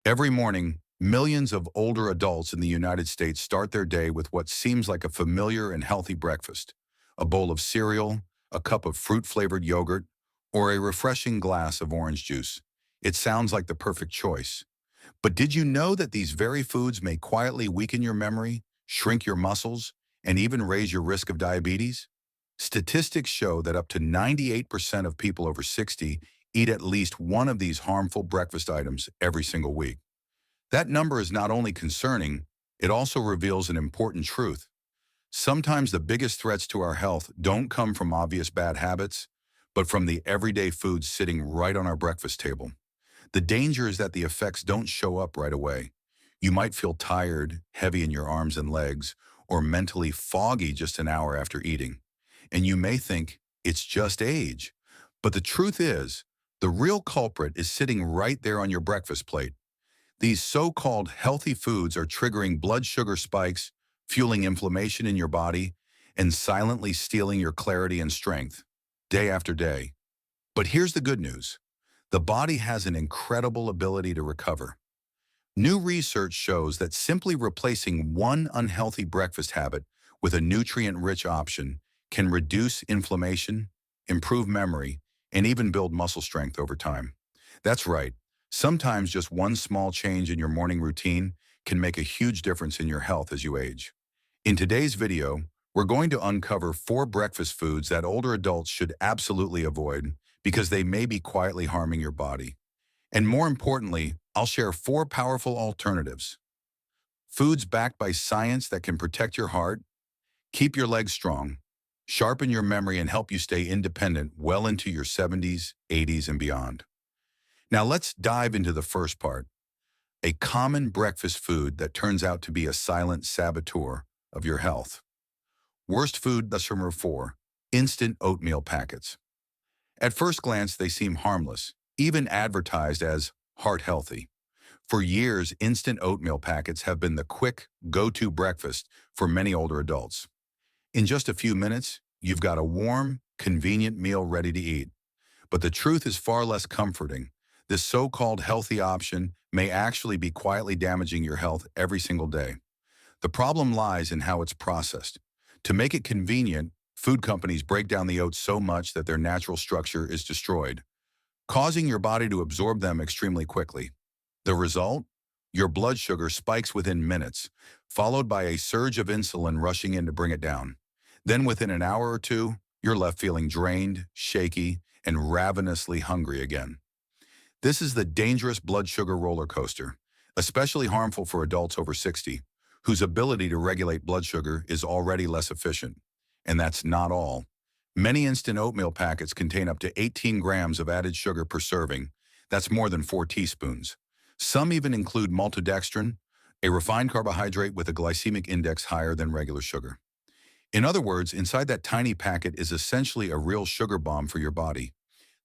Every morning, millions of older adults in the United States start their day with what seems like a familiar and healthy breakfast: a bowl of cereal, a cup of fruit-flavored yogurt, or a refreshing glass of orange juice. It sounds like the perfect choice. But did you know that these very foods may quietly weaken your memory, shrink your muscles, and even raise your risk of diabetes? Statistics show that up to 98% of people over 60 eat at least one of these harmful breakfast items every single week. That number is not only concerning, it also reveals an important truth. Sometimes the biggest threats to our health don't come from obvious bad habits, but from the everyday foods sitting right on our breakfast table. The danger is that the effects don't show up right away. You might feel tired, heavy in your arms and legs, or mentally foggy just an hour after eating. And you may think it's just age. But the truth is, the real culprit is sitting right there on your breakfast plate. These so-called healthy foods are triggering blood sugar spikes, fueling inflammation in your body, and silently stealing your clarity and strength, day after day. But here's the good news. The body has an incredible ability to recover. New research shows that simply replacing one unhealthy breakfast habit with a nutrient-rich option can reduce inflammation, improve memory, and even build muscle strength over time. That's right. Sometimes just one small change in your morning routine can make a huge difference in your health as you age. In today's video, we're going to uncover 4 breakfast foods that older adults should absolutely avoid because they may be quietly harming your body. And more importantly, I'll share 4 powerful alternatives. Foods backed by science that can protect your heart, keep your legs strong, sharpen your memory, and help you stay independent well into your 70s, 80s, and beyond. Now let's dive into the first part, a common breakfast food that turns out to be a silent saboteur of your health. Worst food, thus number 4, instant oatmeal packets. At first glance, they seem harmless, even advertised as heart healthy. For years, instant oatmeal packets have been the quick, go-to breakfast for many older adults. In just a few minutes, you've got a warm, convenient meal ready to eat. But the truth is far less comforting. This so-called healthy option may actually be quietly damaging your health every single day. The problem lies in how it's processed. To make it convenient, food companies break down the oats so much that their natural structure is destroyed, causing your body to absorb them extremely quickly. The result? Your blood sugar spikes within minutes, followed by a surge of insulin rushing in to bring it down. Then within an hour or two, you're left feeling drained, shaky, and ravenously hungry again. This is the dangerous blood sugar roller coaster, especially harmful for adults over 60, whose ability to regulate blood sugar is already less efficient. And that's not all. Many instant oatmeal packets contain up to 18 grams of added sugar per serving. That's more than 4 teaspoons. Some even include maltodextrin, a refined carbohydrate with a glycemic index higher than regular sugar. In other words, inside that tiny packet is essentially a real sugar bomb for your body.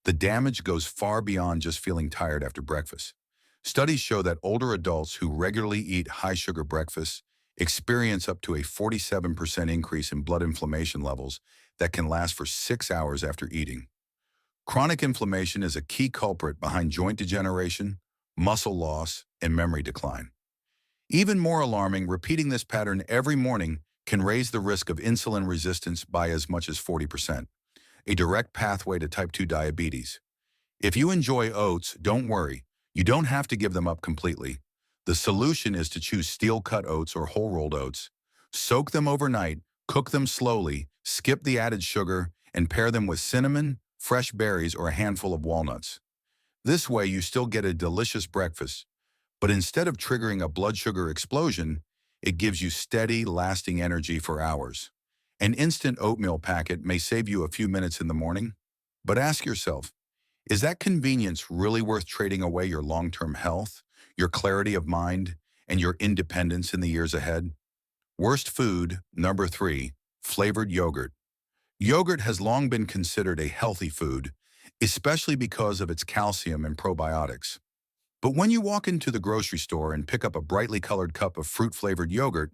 The damage goes far beyond just feeling tired after breakfast. Studies show that older adults who regularly eat high-sugar breakfasts experience up to a 47% increase in blood inflammation levels that can last for 6 hours after eating. Chronic inflammation is a key culprit behind joint degeneration, muscle loss, and memory decline. Even more alarming, repeating this pattern every morning can raise the risk of insulin resistance by as much as 40%, a direct pathway to type 2 diabetes. If you enjoy oats, don't worry. You don't have to give them up completely. The solution is to choose steel-cut oats or whole-rolled oats. Soak them overnight, cook them slowly, skip the added sugar, and pair them with cinnamon, fresh berries, or a handful of walnuts. This way, you still get a delicious breakfast, but instead of triggering a blood sugar explosion, it gives you steady, lasting energy for hours. An instant oatmeal packet may save you a few minutes in the morning, but ask yourself, is that convenience really worth trading away your long-term health, your clarity of mind, and your independence in the years ahead? Worst food, number 3, flavored yogurt. Yogurt has long been considered a healthy food, especially because of its calcium and probiotics. But when you walk into the grocery store and pick up a brightly colored cup of fruit-flavored yogurt,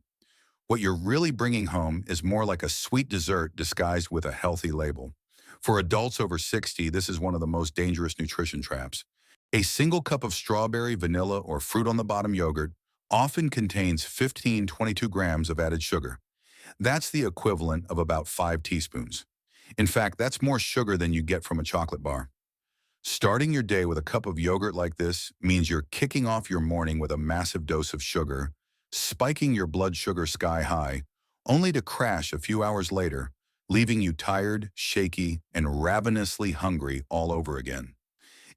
what you're really bringing home is more like a sweet dessert disguised with a healthy label. For adults over 60, this is one of the most dangerous nutrition traps. A single cup of strawberry, vanilla, or fruit on the bottom yogurt often contains 15-22 grams of added sugar. That's the equivalent of about 5 teaspoons. In fact, that's more sugar than you get from a chocolate bar. Starting your day with a cup of yogurt like this means you're kicking off your morning with a massive dose of sugar, spiking your blood sugar sky high, only to crash a few hours later, leaving you tired, shaky, and ravenously hungry all over again.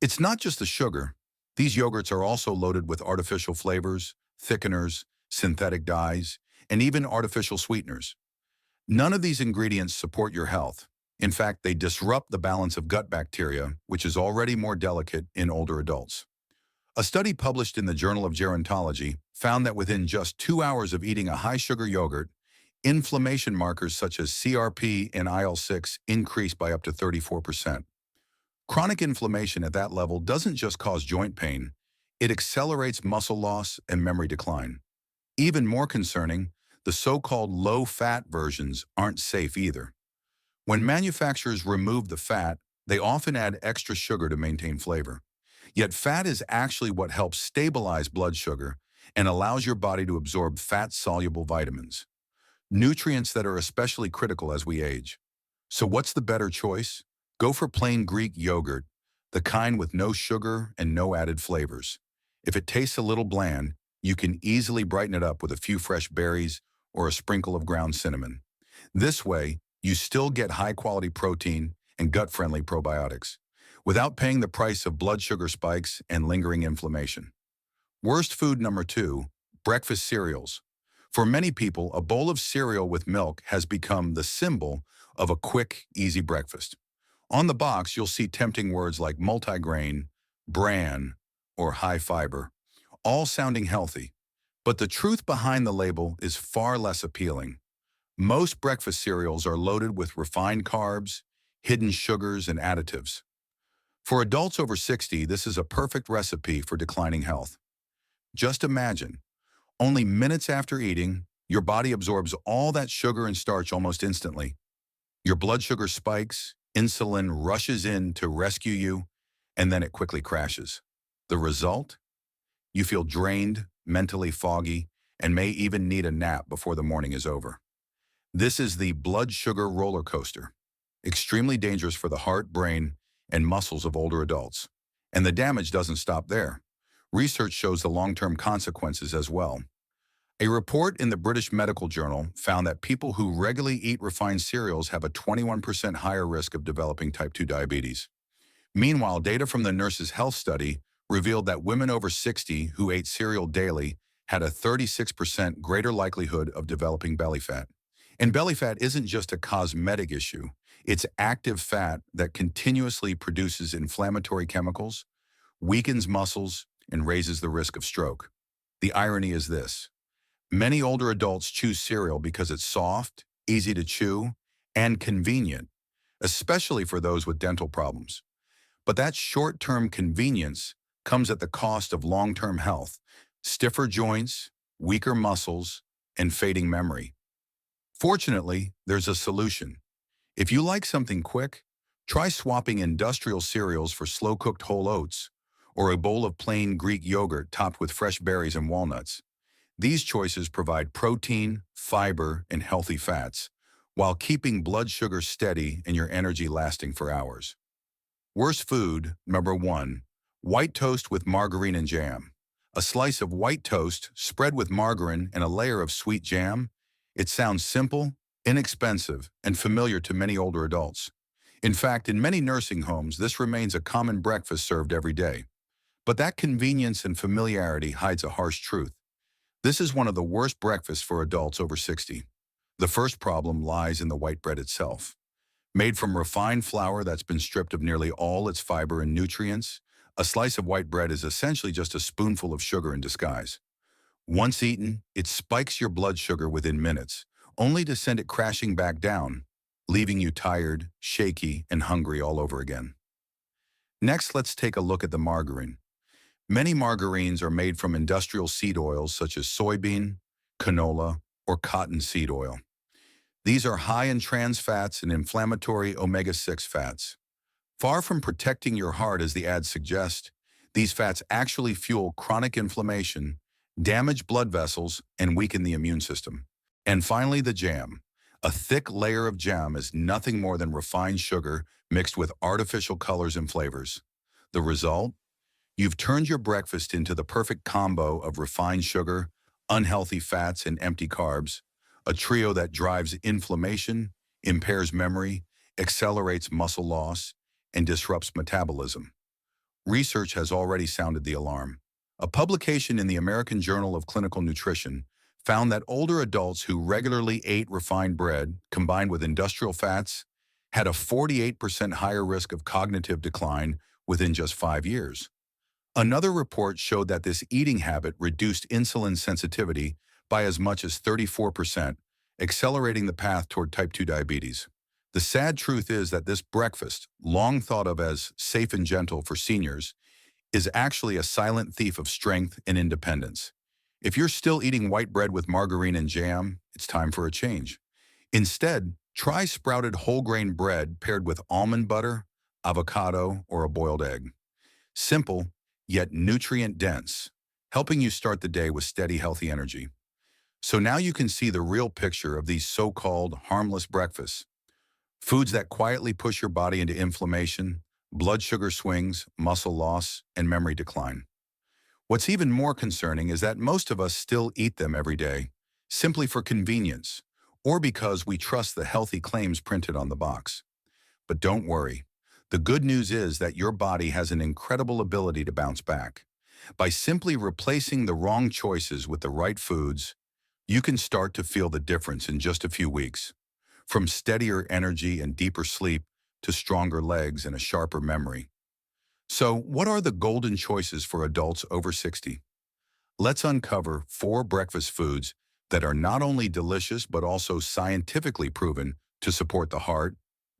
It's not just the sugar. These yogurts are also loaded with artificial flavors, thickeners, synthetic dyes, and even artificial sweeteners. None of these ingredients support your health. In fact, they disrupt the balance of gut bacteria, which is already more delicate in older adults. A study published in the Journal of Gerontology found that within just 2 hours of eating a high-sugar yogurt, inflammation markers such as CRP and IL-6 increased by up to 34%. Chronic inflammation at that level doesn't just cause joint pain, it accelerates muscle loss and memory decline. Even more concerning, the so-called low-fat versions aren't safe either. When manufacturers remove the fat, they often add extra sugar to maintain flavor. Yet fat is actually what helps stabilize blood sugar and allows your body to absorb fat-soluble vitamins, nutrients that are especially critical as we age. So what's the better choice? Go for plain Greek yogurt, the kind with no sugar and no added flavors. If it tastes a little bland, you can easily brighten it up with a few fresh berries or a sprinkle of ground cinnamon. This way, you still get high-quality protein and gut-friendly probiotics, without paying the price of blood sugar spikes and lingering inflammation. Worst food number 2, breakfast cereals. For many people, a bowl of cereal with milk has become the symbol of a quick, easy breakfast. On the box, you'll see tempting words like multigrain, bran, or high fiber, all sounding healthy. But the truth behind the label is far less appealing. Most breakfast cereals are loaded with refined carbs, hidden sugars, and additives. For adults over 60, this is a perfect recipe for declining health. Just imagine, only minutes after eating, your body absorbs all that sugar and starch almost instantly. Your blood sugar spikes, insulin rushes in to rescue you, and then it quickly crashes. The result? You feel drained, mentally foggy, and may even need a nap before the morning is over. This is the blood sugar roller coaster, extremely dangerous for the heart, brain, and muscles of older adults. And the damage doesn't stop there. Research shows the long-term consequences as well. A report in the British Medical Journal found that people who regularly eat refined cereals have a 21% higher risk of developing type 2 diabetes. Meanwhile, data from the Nurses' Health Study revealed that women over 60 who ate cereal daily had a 36% greater likelihood of developing belly fat. And belly fat isn't just a cosmetic issue. It's active fat that continuously produces inflammatory chemicals, weakens muscles, and raises the risk of stroke. The irony is this. Many older adults choose cereal because it's soft, easy to chew, and convenient, especially for those with dental problems. But that short-term convenience comes at the cost of long-term health, stiffer joints, weaker muscles, and fading memory. Fortunately, there's a solution. If you like something quick, try swapping industrial cereals for slow-cooked whole oats or a bowl of plain Greek yogurt topped with fresh berries and walnuts. These choices provide protein, fiber, and healthy fats, while keeping blood sugar steady and your energy lasting for hours. Worst food, number 1, white toast with margarine and jam. A slice of white toast spread with margarine and a layer of sweet jam. It sounds simple, inexpensive, and familiar to many older adults. In fact, in many nursing homes, this remains a common breakfast served every day. But that convenience and familiarity hides a harsh truth. This is one of the worst breakfasts for adults over 60. The first problem lies in the white bread itself. Made from refined flour that's been stripped of nearly all its fiber and nutrients, a slice of white bread is essentially just a spoonful of sugar in disguise. Once eaten, it spikes your blood sugar within minutes, only to send it crashing back down, leaving you tired, shaky, and hungry all over again. Next, let's take a look at the margarine. Many margarines are made from industrial seed oils such as soybean, canola, or cottonseed oil. These are high in trans fats and inflammatory omega-6 fats. Far from protecting your heart as the ads suggest, These fats actually fuel chronic inflammation, damage blood vessels, and weaken the immune system. And finally, the jam. A thick layer of jam is nothing more than refined sugar mixed with artificial colors and flavors. The result? You've turned your breakfast into the perfect combo of refined sugar, unhealthy fats, and empty carbs, a trio that drives inflammation, impairs memory, accelerates muscle loss, and disrupts metabolism. Research has already sounded the alarm. A publication in the American Journal of Clinical Nutrition found that older adults who regularly ate refined bread, combined with industrial fats, had a 48% higher risk of cognitive decline within just 5 years. Another report showed that this eating habit reduced insulin sensitivity by as much as 34%, accelerating the path toward type 2 diabetes. The sad truth is that this breakfast, long thought of as safe and gentle for seniors, is actually a silent thief of strength and independence. If you're still eating white bread with margarine and jam, it's time for a change. Instead, try sprouted whole grain bread paired with almond butter, avocado, or a boiled egg. Simple, yet nutrient dense, helping you start the day with steady, healthy energy. So now you can see the real picture of these so-called harmless breakfasts. Foods that quietly push your body into inflammation, blood sugar swings, muscle loss, and memory decline. What's even more concerning is that most of us still eat them every day, simply for convenience, or because we trust the healthy claims printed on the box. But don't worry. The good news is that your body has an incredible ability to bounce back. By simply replacing the wrong choices with the right foods, you can start to feel the difference in just a few weeks. From steadier energy and deeper sleep to stronger legs and a sharper memory. So, what are the golden choices for adults over 60? Let's uncover 4 breakfast foods that are not only delicious but also scientifically proven to support the heart,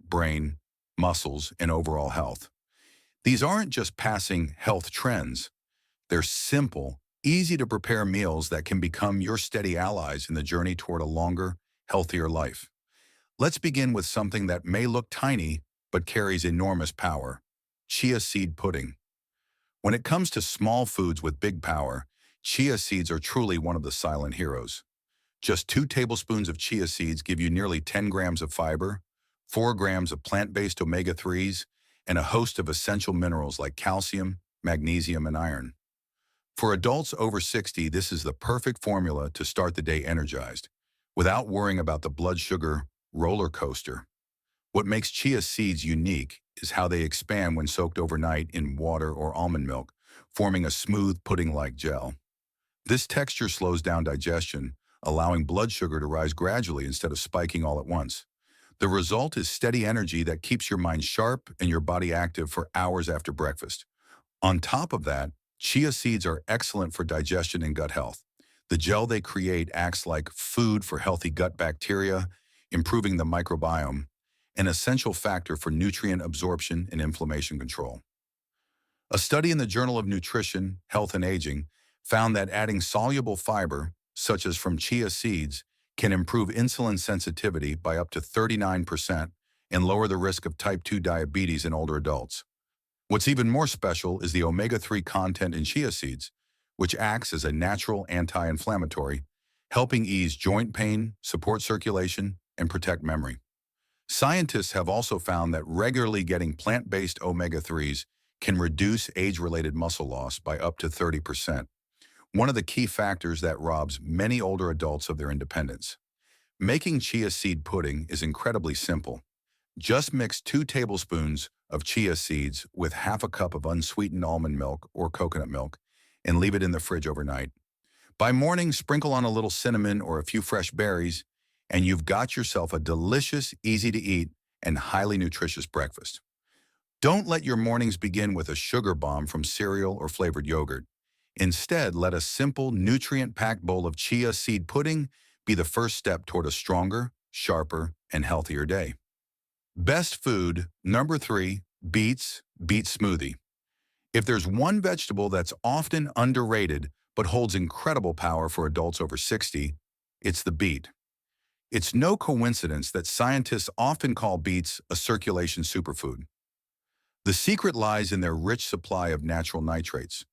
brain, muscles, and overall health. These aren't just passing health trends. They're simple, easy to prepare meals that can become your steady allies in the journey toward a longer, healthier life. Let's begin with something that may look tiny but carries enormous power: chia seed pudding. When it comes to small foods with big power, chia seeds are truly one of the silent heroes. Just 2 tablespoons of chia seeds give you nearly 10 grams of fiber, 4 grams of plant-based omega-3s, and a host of essential minerals like calcium, magnesium, and iron. For adults over 60, this is the perfect formula to start the day energized, without worrying about the blood sugar roller coaster. What makes chia seeds unique is how they expand when soaked overnight in water or almond milk, forming a smooth pudding-like gel. This texture slows down digestion, allowing blood sugar to rise gradually instead of spiking all at once. The result is steady energy that keeps your mind sharp and your body active for hours after breakfast. On top of that, chia seeds are excellent for digestion and gut health. The gel they create acts like food for healthy gut bacteria, improving the microbiome, an essential factor for nutrient absorption and inflammation control. A study in the Journal of Nutrition, Health and Aging found that adding soluble fiber, such as from chia seeds, can improve insulin sensitivity by up to 39% and lower the risk of type 2 diabetes in older adults. What's even more special is the omega-3 content in chia seeds, which acts as a natural anti-inflammatory, helping ease joint pain, support circulation, and protect memory. Scientists have also found that regularly getting plant-based omega-3s can reduce age-related muscle loss by up to 30%, one of the key factors that robs many older adults of their independence. Making chia seed pudding is incredibly simple. Just mix 2 tablespoons of chia seeds with half a cup of unsweetened almond milk or coconut milk and leave it in the fridge overnight. By morning, sprinkle on a little cinnamon or a few fresh berries, and you've got yourself a delicious, easy-to-eat, and highly nutritious breakfast. Don't let your mornings begin with a sugar bomb from cereal or flavored yogurt. Instead, let a simple, nutrient-packed bowl of chia seed pudding be the first step toward a stronger, sharper, and healthier day. Best food, number 3, beet smoothie. If there's one vegetable that's often underrated but holds incredible power for adults over 60, it's the beet. It's no coincidence that scientists often call beets a circulation superfood. The secret lies in their rich supply of natural nitrates.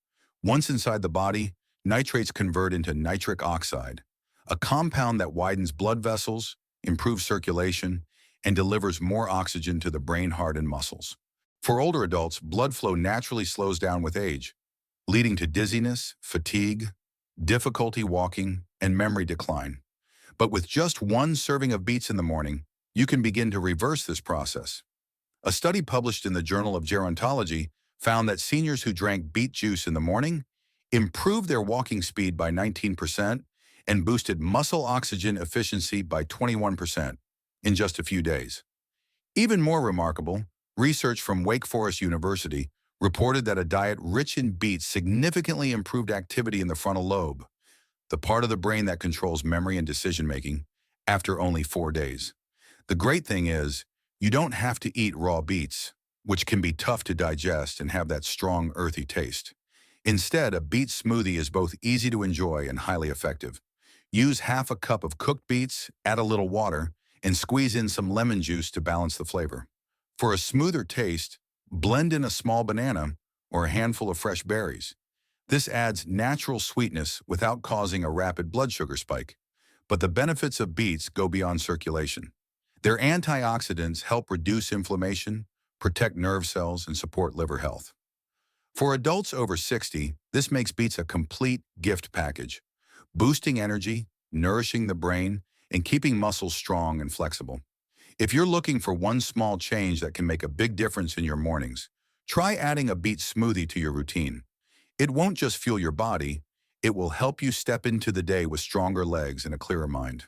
Once inside the body, nitrates convert into nitric oxide, a compound that widens blood vessels, improves circulation, and delivers more oxygen to the brain, heart, and muscles. For older adults, blood flow naturally slows down with age, leading to dizziness, fatigue, difficulty walking, and memory decline. But with just one serving of beets in the morning, you can begin to reverse this process. A study published in the Journal of Gerontology found that seniors who drank beet juice in the morning improved their walking speed by 19% and boosted muscle oxygen efficiency by 21% in just a few days. Even more remarkable, research from Wake Forest University reported that a diet rich in beets significantly improved activity in the frontal lobe, the part of the brain that controls memory and decision-making, after only 4 days. The great thing is, you don't have to eat raw beets, which can be tough to digest and have that strong, earthy taste. Instead, a beet smoothie is both easy to enjoy and highly effective. Use half a cup of cooked beets, add a little water, and squeeze in some lemon juice to balance the flavor. For a smoother taste, blend in a small banana or a handful of fresh berries. This adds natural sweetness without causing a rapid blood sugar spike. But the benefits of beets go beyond circulation. Their antioxidants help reduce inflammation, protect nerve cells, and support liver health. For adults over 60, this makes beets a complete gift package, boosting energy, nourishing the brain, and keeping muscles strong and flexible. If you're looking for one small change that can make a big difference in your mornings, try adding a beet smoothie to your routine. It won't just fuel your body, it will help you step into the day with stronger legs and a clearer mind.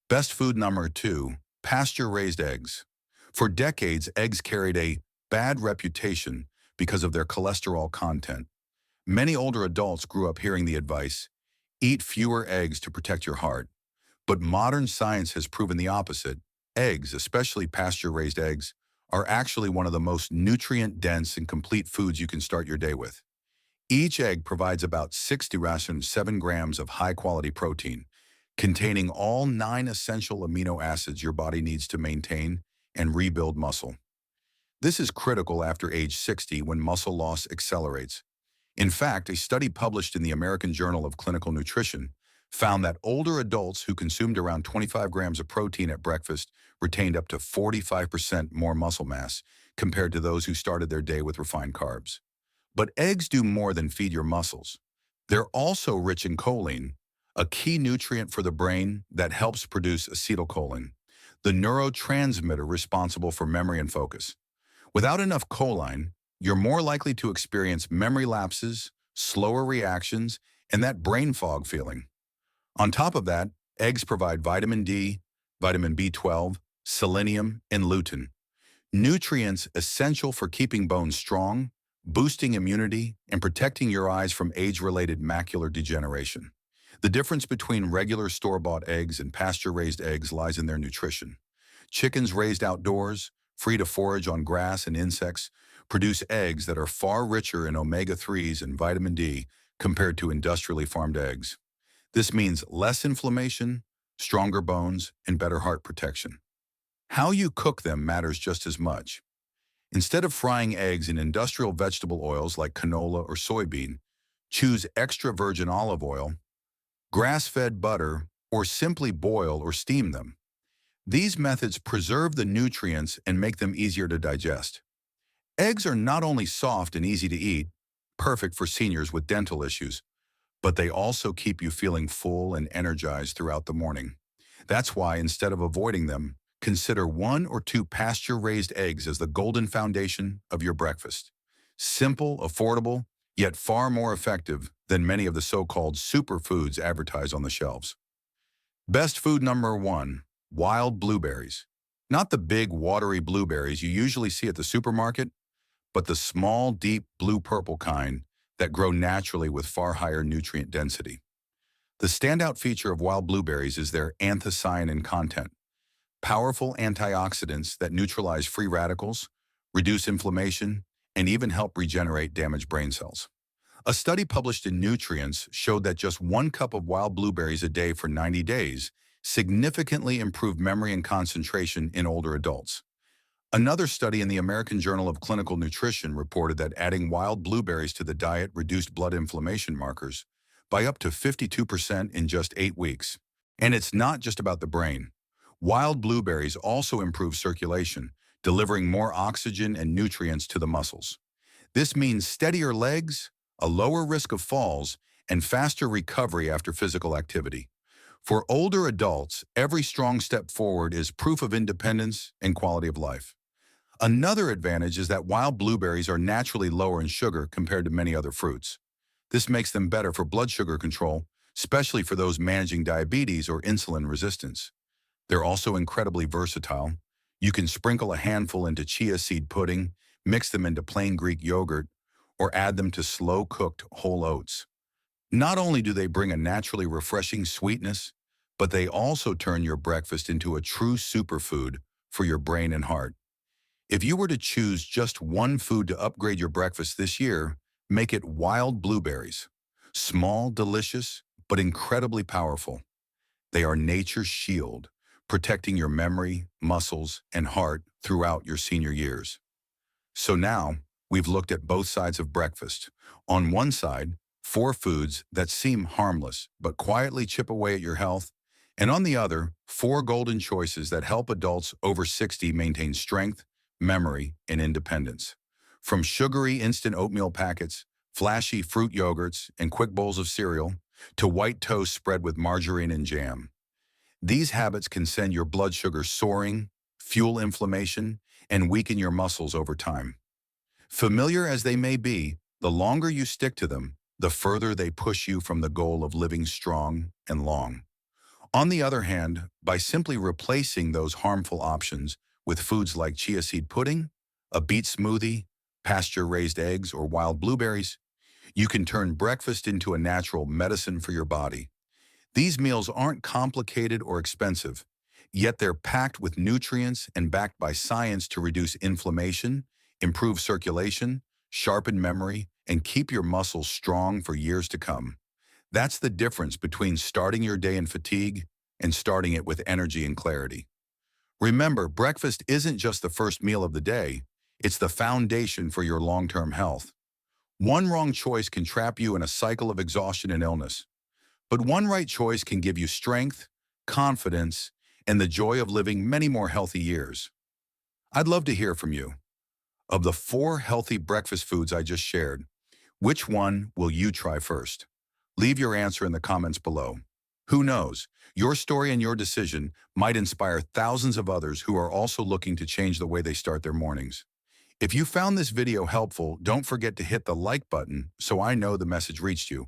Best food number 2, pasture-raised eggs. For decades, eggs carried a bad reputation because of their cholesterol content. Many older adults grew up hearing the advice, eat fewer eggs to protect your heart. But modern science has proven the opposite. Eggs, especially pasture-raised eggs, are actually one of the most nutrient-dense and complete foods you can start your day with. Each egg provides about 7 grams of high-quality protein, containing all 9 essential amino acids your body needs to maintain and rebuild muscle. This is critical after age 60 when muscle loss accelerates. In fact, a study published in the American Journal of Clinical Nutrition found that older adults who consumed around 25 grams of protein at breakfast retained up to 45% more muscle mass compared to those who started their day with refined carbs. But eggs do more than feed your muscles. They're also rich in choline, a key nutrient for the brain that helps produce acetylcholine, the neurotransmitter responsible for memory and focus. Without enough choline, you're more likely to experience memory lapses, slower reactions, and that brain fog feeling. On top of that, eggs provide vitamin D, vitamin B12, selenium, and lutein, nutrients essential for keeping bones strong, boosting immunity, and protecting your eyes from age-related macular degeneration. The difference between regular store-bought eggs and pasture-raised eggs lies in their nutrition. Chickens raised outdoors, free to forage on grass and insects, produce eggs that are far richer in omega-3s and vitamin D compared to industrially farmed eggs. This means less inflammation, stronger bones, and better heart protection. How you cook them matters just as much. Instead of frying eggs in industrial vegetable oils like canola or soybean, choose extra virgin olive oil, grass-fed butter, or simply boil or steam them. These methods preserve the nutrients and make them easier to digest. Eggs are not only soft and easy to eat, perfect for seniors with dental issues, but they also keep you feeling full and energized throughout the morning. That's why, instead of avoiding them, consider 1 or 2 pasture-raised eggs as the golden foundation of your breakfast. Simple, affordable, yet far more effective than many of the so-called superfoods advertised on the shelves. Best food number 1, wild blueberries. Not the big, watery blueberries you usually see at the supermarket, but the small, deep blue-purple kind that grow naturally with far higher nutrient density. The standout feature of wild blueberries is their anthocyanin content, powerful antioxidants that neutralize free radicals, reduce inflammation, and even help regenerate damaged brain cells. A study published in Nutrients showed that just 1 cup of wild blueberries a day for 90 days significantly improved memory and concentration in older adults. Another study in the American Journal of Clinical Nutrition reported that adding wild blueberries to the diet reduced blood inflammation markers by up to 52% in just 8 weeks. And it's not just about the brain. Wild blueberries also improve circulation, delivering more oxygen and nutrients to the muscles. This means steadier legs, a lower risk of falls, and faster recovery after physical activity. For older adults, every strong step forward is proof of independence and quality of life. Another advantage is that wild blueberries are naturally lower in sugar compared to many other fruits. This makes them better for blood sugar control, especially for those managing diabetes or insulin resistance. They're also incredibly versatile. You can sprinkle a handful into chia seed pudding, mix them into plain Greek yogurt, or add them to slow-cooked whole oats. Not only do they bring a naturally refreshing sweetness, but they also turn your breakfast into a true superfood for your brain and heart. If you were to choose just one food to upgrade your breakfast this year, make it wild blueberries. Small, delicious, but incredibly powerful. They are nature's shield, protecting your memory, muscles, and heart throughout your senior years. So now, we've looked at both sides of breakfast. On one side, 4 foods that seem harmless but quietly chip away at your health, and on the other, 4 golden choices that help adults over 60 maintain strength, memory, and independence. From sugary instant oatmeal packets, flashy fruit yogurts, and quick bowls of cereal, to white toast spread with margarine and jam. These habits can send your blood sugar soaring, fuel inflammation, and weaken your muscles over time. Familiar as they may be, the longer you stick to them, the further they push you from the goal of living strong and long. On the other hand, by simply replacing those harmful options with foods like chia seed pudding, a beet smoothie, pasture-raised eggs, or wild blueberries, you can turn breakfast into a natural medicine for your body. These meals aren't complicated or expensive, yet they're packed with nutrients and backed by science to reduce inflammation, improve circulation, sharpen memory, and keep your muscles strong for years to come. That's the difference between starting your day in fatigue and starting it with energy and clarity. Remember, breakfast isn't just the first meal of the day, it's the foundation for your long-term health. One wrong choice can trap you in a cycle of exhaustion and illness, but one right choice can give you strength, confidence, and the joy of living many more healthy years. I'd love to hear from you. Of the 4 healthy breakfast foods I just shared, which one will you try first? Leave your answer in the comments below. Who knows, your story and your decision might inspire thousands of others who are also looking to change the way they start their mornings. If you found this video helpful, don't forget to hit the like button so I know the message reached you.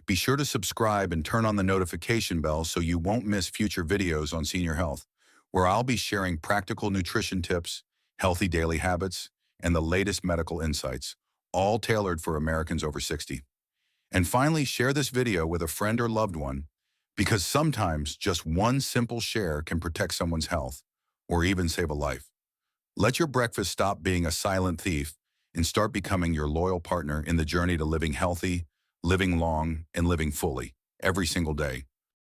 Be sure to subscribe and turn on the notification bell so you won't miss future videos on senior health, where I'll be sharing practical nutrition tips, healthy daily habits, and the latest medical insights, all tailored for Americans over 60. And finally, share this video with a friend or loved one, because sometimes just one simple share can protect someone's health or even save a life. Let your breakfast stop being a silent thief and start becoming your loyal partner in the journey to living healthy, living long, and living fully every single day.